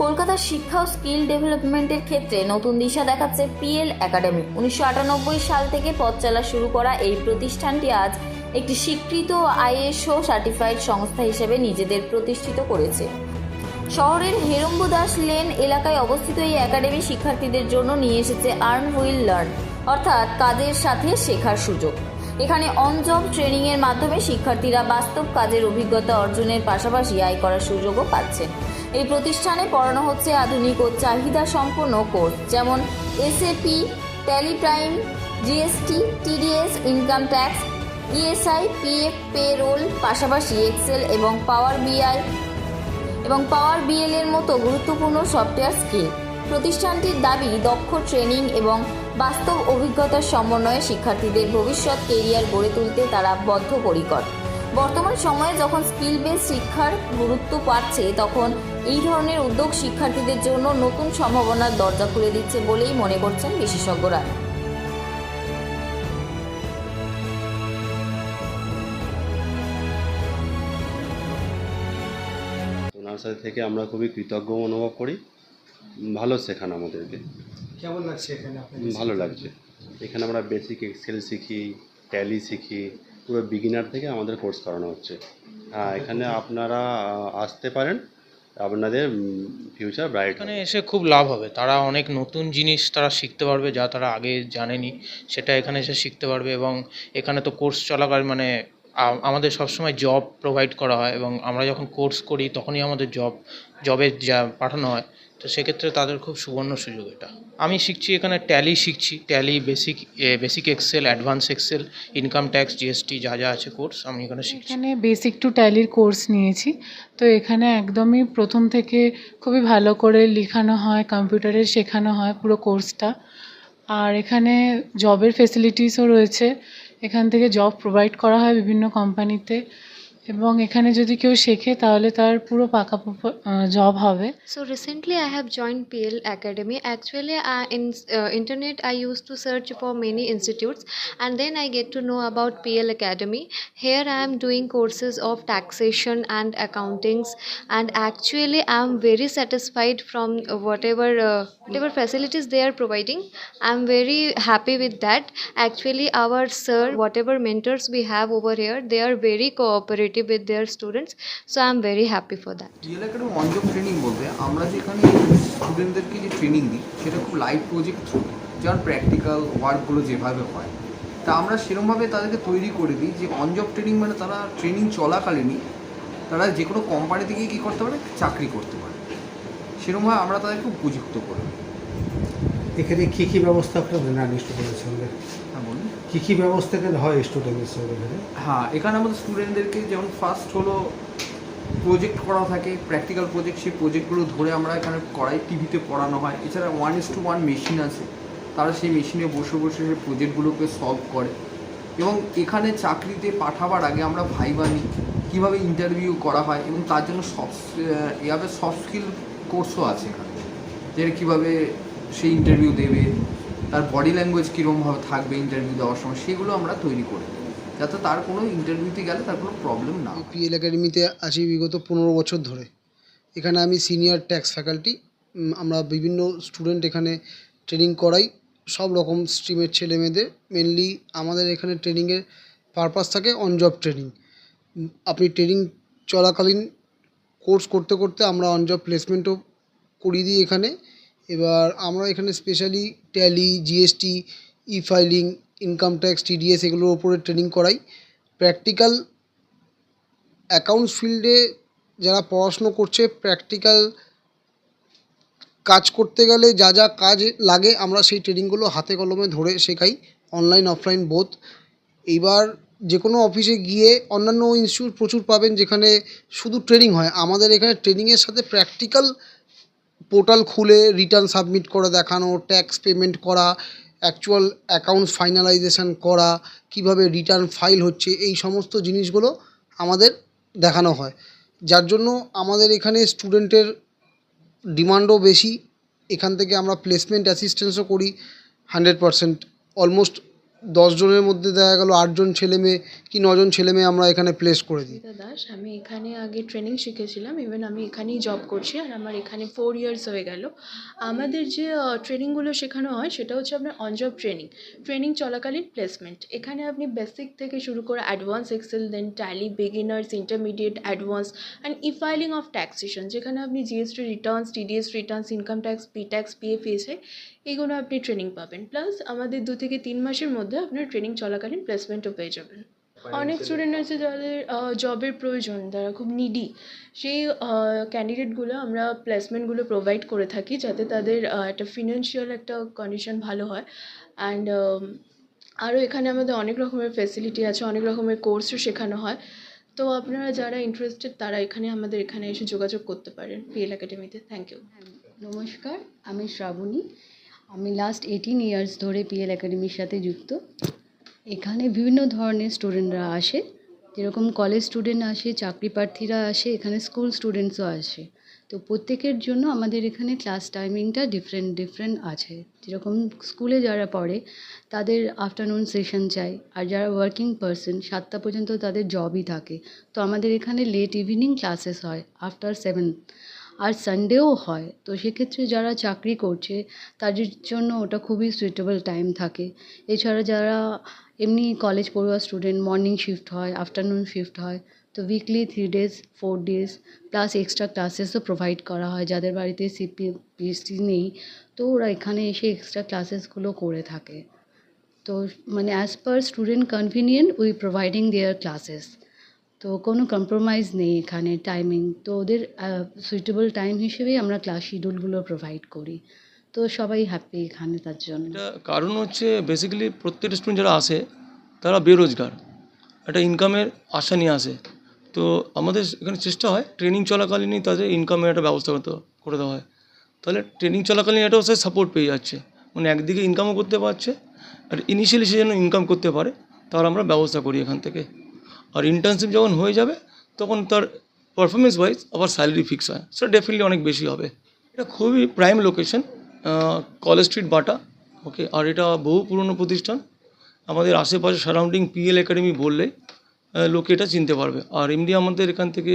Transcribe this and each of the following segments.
কলকাতার শিক্ষা ও স্কিল ডেভেলপমেন্টের ক্ষেত্রে নতুন দিশা দেখাচ্ছে পিএল একাডেমি। 1998 সাল থেকে পথ চলা শুরু করা এই প্রতিষ্ঠানটি আজ একটি স্বীকৃত আইএসও সার্টিফাইড সংস্থা হিসেবে নিজেদের প্রতিষ্ঠিত করেছে। শহরের হেরম্বদাস লেন এলাকায় অবস্থিত এই একাডেমি শিক্ষার্থীদের জন্য নিয়ে এসেছে আর্ন উইল লার্ন, অর্থাৎ কাজের সাথে শেখার সুযোগ। এখানে অন জব ট্রেনিংয়ের মাধ্যমে শিক্ষার্থীরা বাস্তব কাজের অভিজ্ঞতা অর্জনের পাশাপাশি আয় করার সুযোগও পাচ্ছেন। এই প্রতিষ্ঠানে পড়ানো হচ্ছে আধুনিক ও চাহিদা সম্পন্ন কোর্স, যেমন SAP, tally prime, GST, TDS, income tax, ESI, PF, payroll, পাশাপাশি এক্সেল এবং পাওয়ার বিএল এর মতো গুরুত্বপূর্ণ সফটওয়্যার স্কিল। প্রতিষ্ঠানটির দাবি, দক্ষ ট্রেনিং এবং বাস্তব অভিজ্ঞতার সমন্বয়ে শিক্ষার্থীদের ভবিষ্যৎ কেরিয়ার গড়ে তুলতে তারা বদ্ধপরিকর। বর্তমান সময়ে যখন স্কিল বেস শিক্ষার গুরুত্ব পাচ্ছে, তখন এই ধরনের উদ্যোগ শিক্ষার্থীদের জন্য নতুন সম্ভাবনার দরজা খুলে দিচ্ছে বলেই মনে করছেন বিশেষজ্ঞরা। নার্সারি থেকে আমরা খুবই কৃতজ্ঞ অনুভব করি। ভালো শেখানো আমাদেরকে। কেমন লাগছে এখানে আপনাদের? ভালো লাগছে। এখানে আমরা বেসিক এক্সেল শিখি, ট্যালি শিখি, পুরো বিগিনার থেকে আমাদের কোর্স করানো হচ্ছে। হ্যাঁ, এখানে আপনারা আসতে পারেন, আপনাদের ফিউচার ব্রাইট। এখানে এসে খুব লাভ হবে, তারা অনেক নতুন জিনিস তারা শিখতে পারবে যা তারা আগে জানেনি, সেটা এখানে এসে শিখতে পারবে। এবং এখানে তো কোর্স চলাকালীন আমাদের সবসময় জব প্রোভাইড করা হয়, এবং আমরা যখন কোর্স করি তখনই আমাদের জবে যা পাঠানো হয়, তো সেক্ষেত্রে তাদের খুব সুবর্ণ সুযোগ এটা। আমি শিখছি এখানে ট্যালি শিখছি, tally, basic excel, advance excel, income tax, GST যা যা আছে কোর্স আমি এখানে শিখছি। এখানে বেসিক টু ট্যালির কোর্স নিয়েছি। তো এখানে একদমই প্রথম থেকে খুবই ভালো করে লেখানো হয়, কম্পিউটারে শেখানো হয় পুরো কোর্সটা। আর এখানে জবের ফেসিলিটিসও রয়েছে, এখান থেকে জব প্রোভাইড করা হয় বিভিন্ন কোম্পানিতে, এবং এখানে যদি কেউ শেখে তাহলে তার পুরো পাকাপোক্ত জব হবে। So recently I have joined PL Academy. Actually in internet I used to search for many institutes, and then I get to know about PL Academy. Here I am doing courses of taxation and accountings, and actually I am very satisfied from whatever facilities they are providing. I am very happy with that. Actually our sir, whatever mentors we have over here, they are very cooperative with their students, so I am very happy for that. PL academy on job training বলতে আমরা যেখানে স্টুডেন্টদেরকে যে training দিই সেটা খুব live project through, যেমন practical ওয়ার্কগুলো যেভাবে হয়, তা আমরা সেরকমভাবে তাদেরকে তৈরি করে দিই যে অন জব ট্রেনিং মানে তারা ট্রেনিং চলাকালীনই তারা যে কোনো কোম্পানি থেকে কী করতে পারে, চাকরি করতে পারে। সেরকমভাবে আমরা তাদেরকে উপযুক্ত করি। এখানে কী কী ব্যবস্থা আপনাদের নেন স্টুডেন্টের সঙ্গে? হ্যাঁ বলুন। কী কী ব্যবস্থা এখানে হয় স্টুডেন্টের সঙ্গে এখানে? হ্যাঁ, এখানে আমাদের স্টুডেন্টদেরকে যেমন ফার্স্ট হলো প্রজেক্ট করা থাকে, প্র্যাকটিক্যাল প্রজেক্ট, সেই প্রজেক্টগুলো ধরে আমরা এখানে করাই, টিভিতে পড়ানো হয়। এছাড়া 1:1 মেশিন আছে, তারা সেই মেশিনে বসে বসে সেই প্রজেক্টগুলোকে সলভ করে। এবং এখানে চাকরিতে পাঠাবার আগে আমরা ভাইবা নিই, কীভাবে ইন্টারভিউ করা হয়, এবং তার জন্য এভাবে সফট স্কিল কোর্সও আছে এখানে, যেটা কীভাবে সেই ইন্টারভিউ দেবে, তার বডি ল্যাঙ্গুয়েজ কীরকমভাবে থাকবে ইন্টারভিউ দেওয়ার সময়, সেগুলো আমরা তৈরি করে দিই, যাতে তার কোনো ইন্টারভিউতে গেলে তার কোনো প্রবলেম না হয়। পিএল একাডেমিতে আছি বিগত 15 বছর ধরে। এখানে আমি সিনিয়র ট্যাক্স ফ্যাকাল্টি। আমরা বিভিন্ন স্টুডেন্ট এখানে ট্রেনিং করাই, সব রকম স্ট্রিমের ছেলেমেয়েদের। মেনলি আমাদের এখানে ট্রেনিংয়ের পারপাস থাকে অন জব ট্রেনিং। আপনি ট্রেনিং চলাকালীন কোর্স করতে করতে আমরা অন জব প্লেসমেন্টও করিয়ে দিই এখানে। এবার আমরা এখানে specially tally, GST, e filing, income tax, TDS এগুলোর ওপরে ট্রেনিং করাই। প্র্যাকটিক্যাল অ্যাকাউন্টস ফিল্ডে যারা পড়াশুনো করছে, প্র্যাকটিক্যাল কাজ করতে গেলে যা যা কাজ লাগে আমরা সেই ট্রেনিংগুলো হাতে কলমে ধরে শেখাই, অনলাইন অফলাইন বোথ। এইবার যে কোনো অফিসে গিয়ে অন্যান্য ইনস্টিটিউট প্রচুর পাবেন যেখানে শুধু ট্রেনিং হয়, আমাদের এখানে ট্রেনিংয়ের সাথে প্র্যাকটিক্যাল পোর্টাল খুলে রিটার্ন সাবমিট করে দেখানো, ট্যাক্স পেমেন্ট করা, অ্যাকচুয়াল অ্যাকাউন্টস ফাইনালাইজেশন করা, কিভাবে রিটার্ন ফাইল হচ্ছে, এই সমস্ত জিনিসগুলো আমাদের দেখানো হয়। যার জন্য আমাদের এখানে স্টুডেন্টের ডিমান্ডও বেশি। এখান থেকে আমরা প্লেসমেন্ট অ্যাসিস্ট্যান্সও করি 100%। অলমোস্ট 10 জনের মধ্যে দেখা গেল 8 জন ছেলে মেয়ে কি 9 জন ছেলে মেয়ে আমরা এখানে প্লেস করে দিই। অঙ্কিতা দাস, আমি এখানে আগে ট্রেনিং শিখেছিলাম, ইভেন আমি এখানেই জব করছি আর আমার এখানে 4 ইয়ার্স হয়ে গেল। আমাদের যে ট্রেনিংগুলো শেখানো হয় সেটা হচ্ছে আপনার অন জব ট্রেনিং চলাকালীন প্লেসমেন্ট। এখানে আপনি বেসিক থেকে শুরু করে advance excel, then tally, beginners, intermediate, advance and e filing of taxation, যেখানে আপনি GST returns, TDS returns, income tax, P tax, PF, SI এইগুলো আপনি ট্রেনিং পাবেন। প্লাস আমাদের 2 থেকে 3 মাসের মধ্যে আপনার ট্রেনিং চলাকালীন প্লেসমেন্টও পেয়ে যাবেন। অনেক স্টুডেন্ট আছে যাদের জবের প্রয়োজন, তারা খুব নিডি, সেই ক্যান্ডিডেটগুলো আমরা প্লেসমেন্টগুলো প্রোভাইড করে থাকি যাতে তাদের একটা ফিনান্সিয়াল একটা কন্ডিশন ভালো হয়। অ্যান্ড আরও এখানে আমাদের অনেক রকমের ফেসিলিটি আছে, অনেক রকমের কোর্সও শেখানো হয়। তো আপনারা যারা ইন্টারেস্টেড তারা আমাদের এখানে এসে যোগাযোগ করতে পারেন পিএল একাডেমিতে। Thank you. নমস্কার, আমি শ্রাবণী। আমি লাস্ট 18 ইয়ার্স ধরে পিএল একাডেমির সাথে যুক্ত। এখানে বিভিন্ন ধরনের স্টুডেন্টরা আসে, যেরকম কলেজ স্টুডেন্ট আসে, চাকরি প্রার্থীরা আসে, এখানে স্কুল স্টুডেন্টসও আসে। তো প্রত্যেকের জন্য আমাদের এখানে ক্লাস টাইমিংটা ডিফারেন্ট আছে। যেরকম স্কুলে যারা পড়ে তাদের আফটারনুন সেশন চাই, আর যারা ওয়ার্কিং পারসন 7টা পর্যন্ত তাদের জবই থাকে। তো আমাদের এখানে লেট ইভিনিং ক্লাসেস হয় আফটার 7, আর সানডেও হয়। তো সেক্ষেত্রে যারা চাকরি করছে তাদের জন্য ওটা খুবই সুইটেবল টাইম থাকে। এছাড়া যারা এমনি কলেজ পড়ুয়া স্টুডেন্ট, মর্নিং শিফট হয়, আফটারনুন শিফট হয়। তো weekly 3 days 4 days plus extra ক্লাসেসও প্রোভাইড করা হয়। যাদের বাড়িতে পিএসসি নেই তো ওরা এখানে এসে এক্সট্রা ক্লাসেসগুলো করে থাকে। তো মানে as per student convenient we providing there classes. তো কোনো কম্প্রোমাইজ নেই এখানে টাইমিং। তো ওদের সুইটেবল টাইম হিসেবেই আমরা ক্লাস শিডিউলগুলো প্রোভাইড করি। তো সবাই হ্যাপি এখানে তার জন্য। এটা কারণ হচ্ছে বেসিক্যালি প্রত্যেকটা স্টুডেন্ট যারা আসে তারা বেরোজগার, একটা ইনকামের আশা নিয়ে আসে। তো আমাদের এখানে চেষ্টা হয় ট্রেনিং চলাকালীনই তাদের ইনকামের একটা ব্যবস্থা করে দেওয়া হয়। তাহলে ট্রেনিং চলাকালীন এটাও সে সাপোর্ট পেয়ে যাচ্ছে, মানে একদিকে ইনকামও করতে পারছে, আর ইনিশিয়ালি সে যেন ইনকাম করতে পারে তার আমরা ব্যবস্থা করি এখান থেকে। আর ইন্টার্নশিপ যখন হয়ে যাবে তখন তার পারফরমেন্স ওয়াইজ আবার স্যালারি ফিক্স হয়, সেটা ডেফিনেটলি অনেক বেশি হবে। এটা খুবই প্রাইম লোকেশন, কলেজ স্ট্রিট, বাটা। ওকে, আর এটা বহু পুরনো প্রতিষ্ঠান। আমাদের আশেপাশে সারাউন্ডিং পিএল একাডেমি বললে লোকে এটা চিনতে পারবে। আর এমনি আমাদের এখান থেকে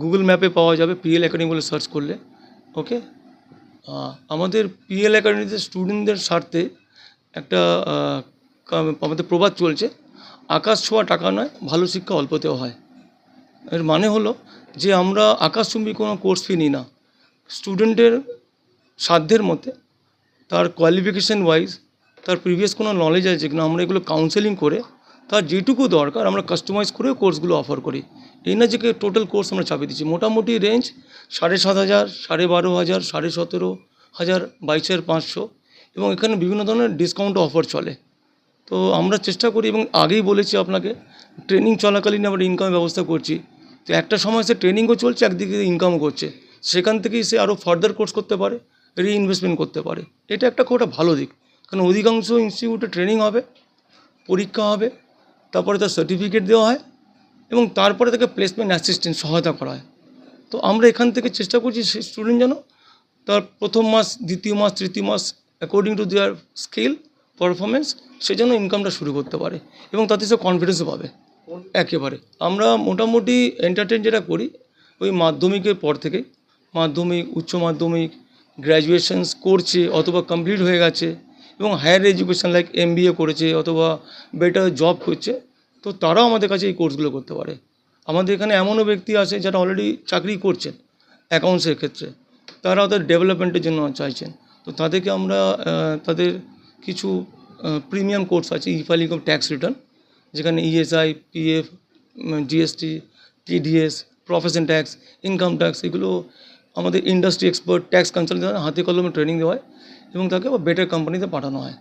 গুগল ম্যাপে পাওয়া যাবে পিএল একাডেমি বলে সার্চ করলে। ওকে, আমাদের পিএল একাডেমিতে স্টুডেন্টদের স্বার্থে একটা আমাদের প্রবাদ চলছে, আকাশ ছোঁয়া টাকা নয়, ভালো শিক্ষা অল্পতেও হয়। এর মানে হলো যে আমরা আকাশচুম্বী কোনো কোর্স ফি নিই না। স্টুডেন্টের সাধ্যের মধ্যে তার কোয়ালিফিকেশান ওয়াইজ তার প্রিভিয়াস কোনো নলেজ আছে কিনা আমরা এগুলো কাউন্সেলিং করে তার যেটুকু দরকার আমরা কাস্টমাইজ করে কোর্সগুলো অফার করি। এই না যে টোটাল কোর্স আমরা চাপিয়ে দিচ্ছি। মোটামুটি রেঞ্জ 7,500, 12,500, 17,500, 22,500, এবং এখানে বিভিন্ন ধরনের ডিসকাউন্ট অফার চলে। তো আমরা চেষ্টা করি, এবং আগেই বলেছি আপনাকে ট্রেনিং চলাকালীন আমরা ইনকামের ব্যবস্থা করছি। তো একটা সময় সে ট্রেনিংও চলছে, একদিকে ইনকামও করছে, সেখান থেকেই সে আরও ফার্দার কোর্স করতে পারে, রিইনভেস্টমেন্ট করতে পারে। এটা একটা খুব ভালো দিক, কারণ অধিকাংশ ইনস্টিটিউটে ট্রেনিং হবে, পরীক্ষা হবে, তারপরে তার সার্টিফিকেট দেওয়া হয়, এবং তারপরে তাকে প্লেসমেন্ট অ্যাসিস্ট্যান্ট সহায়তা করা হয়। তো আমরা এখান থেকে চেষ্টা করছি সেই স্টুডেন্ট যেন তার প্রথম মাস, দ্বিতীয় মাস, তৃতীয় মাস according to their skill performance সে যেন ইনকামটা শুরু করতে পারে, এবং তাতে সে কনফিডেন্সও পাবে। একেবারে আমরা মোটামুটি এন্টারটেন যেটা করি ওই মাধ্যমিকের পর থেকেই, মাধ্যমিক, উচ্চ মাধ্যমিক, গ্র্যাজুয়েশনস করছে অথবা কমপ্লিট হয়ে গেছে, এবং হায়ার এডুকেশন লাইক MBA করেছে অথবা বেটার জব করছে, তো তারাও আমাদের কাছে এই কোর্সগুলো করতে পারে। আমাদের এখানে এমনও ব্যক্তি আছে যারা অলরেডি চাকরি করছেন অ্যাকাউন্টসের ক্ষেত্রে, তারা ওদের ডেভেলপমেন্টের জন্য চাইছেন। তো তাদেরকে আমরা তাদের কিছু প্রিমিয়াম কোর্স আছে, ই-ফাইলিং অফ ট্যাক্স রিটার্ন, যেখানে ESI, PF, GST, TDS, profession tax, income tax, এগুলো আমাদের ইন্ডাস্ট্রি এক্সপার্ট ট্যাক্স কনসালটেন্ট হাতে কলমে ট্রেনিং দেওয়া হয়, এবং তাকে বেটার কোম্পানিতে পাঠানো হয়।